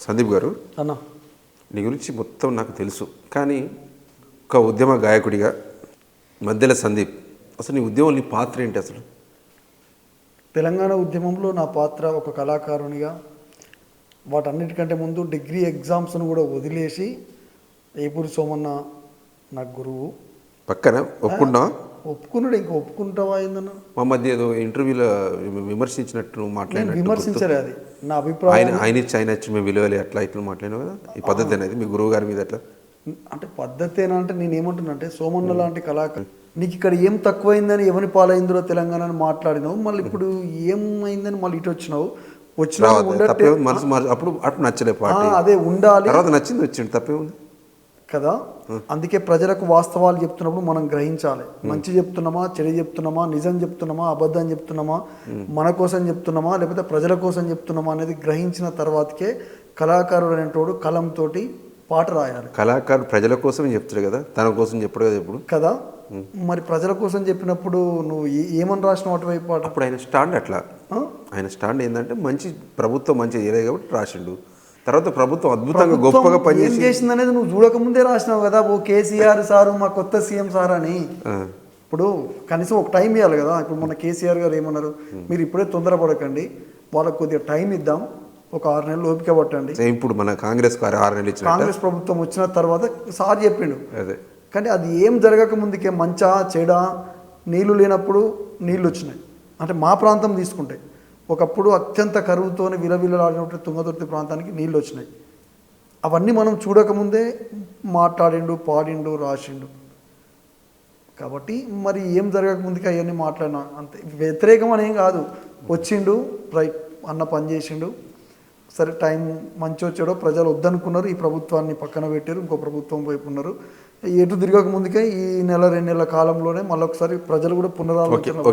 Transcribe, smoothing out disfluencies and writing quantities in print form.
సందీప్ గారు, అన్న నీ గురించి మొత్తం నాకు తెలుసు. కానీ ఒక ఉద్యమ గాయకుడిగా మధ్యలో సందీప్, అసలు నీ ఉద్యమం, నీ పాత్ర ఏంటి అసలు? తెలంగాణ ఉద్యమంలో నా పాత్ర ఒక కళాకారునిగా, వాటన్నిటికంటే ముందు డిగ్రీ ఎగ్జామ్స్ను కూడా వదిలేసి ఏపూరి సోమన్న నా గురువు. పక్కన ఒప్పుకున్నా? ఒప్పుకున్నాడు. ఇంకా ఒప్పుకుంటావా ఏందన్న? మా మధ్య ఏదో ఇంటర్వ్యూలో విమర్శించినట్టు నువ్వు మాట్లాడినట్టు విమర్శించలే, అది నా అభిప్రాయం. ఆయన ఇచ్చి మేము విలువలే అట్లా ఇట్లా మాట్లాడినావు కదా. ఈ పద్ధతి అనేది మీ గురువు గారి మీద అట్లా అంటే పద్ధతేనా అంటే నేను ఏమంటున్నా అంటే, సోమన్న లాంటి కళాకారు నీకు ఇక్కడ ఏం తక్కువైందని ఎవరి పాలైందో తెలంగాణ అని మాట్లాడినావు. మళ్ళీ ఇప్పుడు ఏమైందని మళ్ళీ ఇటు వచ్చినావు. అప్పుడు అప్పుడు నచ్చలే పార్టీ, అదే ఉండాలి. తర్వాత నచ్చింది వచ్చింది, తప్పే ఉంది కదా. అందుకే ప్రజలకు వాస్తవాలు చెప్తున్నప్పుడు మనం గ్రహించాలి. మంచి చెప్తున్నామా, చెడు చెప్తున్నామా, నిజం చెప్తున్నామా, అబద్ధం చెప్తున్నామా, మన కోసం చెప్తున్నామా, లేకపోతే ప్రజల కోసం చెప్తున్నామా అనేది గ్రహించిన తర్వాతకే కళాకారుడు అనేటోడు కలంతో పాట రాయాలి. కళాకారుడు ప్రజల కోసం చెప్తాడు కదా, తన కోసం చెప్పడు కదా ఎప్పుడు కదా. మరి ప్రజల కోసం చెప్పినప్పుడు నువ్వు ఏమని రాసినావు అటువైపు పాట? అప్పుడు ఆయన స్టాండ్ అట్లా, ఆయన స్టాండ్ ఏంటంటే మంచి ప్రభుత్వం మంచి చేయలేదు కాబట్టి రాసిండు. తర్వాత ప్రభుత్వం అద్భుతంగా గొప్పగా పనిచేసి ఏం చేసింది అనేది నువ్వు చూడకముందే రాసినావు కదా. ఓ కేసీఆర్ సారు మా కొత్త సీఎం సార్ అని. ఇప్పుడు కనీసం ఒక టైం ఇవ్వాలి కదా. ఇప్పుడు మన కేసీఆర్ గారు ఏమన్నారు, మీరు ఇప్పుడే తొందరపడకండి, వాళ్ళకి కొద్దిగా టైం ఇద్దాం, ఒక 6 నెలలు ఓపిక పట్టండి. ఇప్పుడు మన కాంగ్రెస్ 6 నెలలు ఇచ్చిన కాంగ్రెస్ ప్రభుత్వం వచ్చిన తర్వాత సార్ చెప్పిండు. అదే, కానీ అది ఏం జరగక ముందుకే మంచా చెడా, నీళ్లు లేనప్పుడు నీళ్ళు వచ్చినాయి. అంటే మా ప్రాంతం తీసుకుంటే ఒకప్పుడు అత్యంత కరువుతో విలవిలలాడినట్టు తుంగతుర్తి ప్రాంతానికి నీళ్ళు వచ్చినాయి. అవన్నీ మనం చూడకముందే మాట్లాడిండు, పాడిండు, రాసిండు. కాబట్టి మరి ఏం జరగక ముందుకే అవన్నీ మాట్లాడినా అంతే. వ్యతిరేకం అనేం కాదు, వచ్చిండు రైట్ అన్న పని చేసిండు. సరే టైం మంచి వచ్చాడో ప్రజలు వద్దనుకున్నారు, ఈ ప్రభుత్వాన్ని పక్కన పెట్టారు, ఇంకో ప్రభుత్వం వైపు ఉన్నారు. ఎటు తిరగక ముందుకే ఈ నెల 2 నెలల కాలంలోనే మళ్ళొకసారి ప్రజలు కూడా పునరాలోచన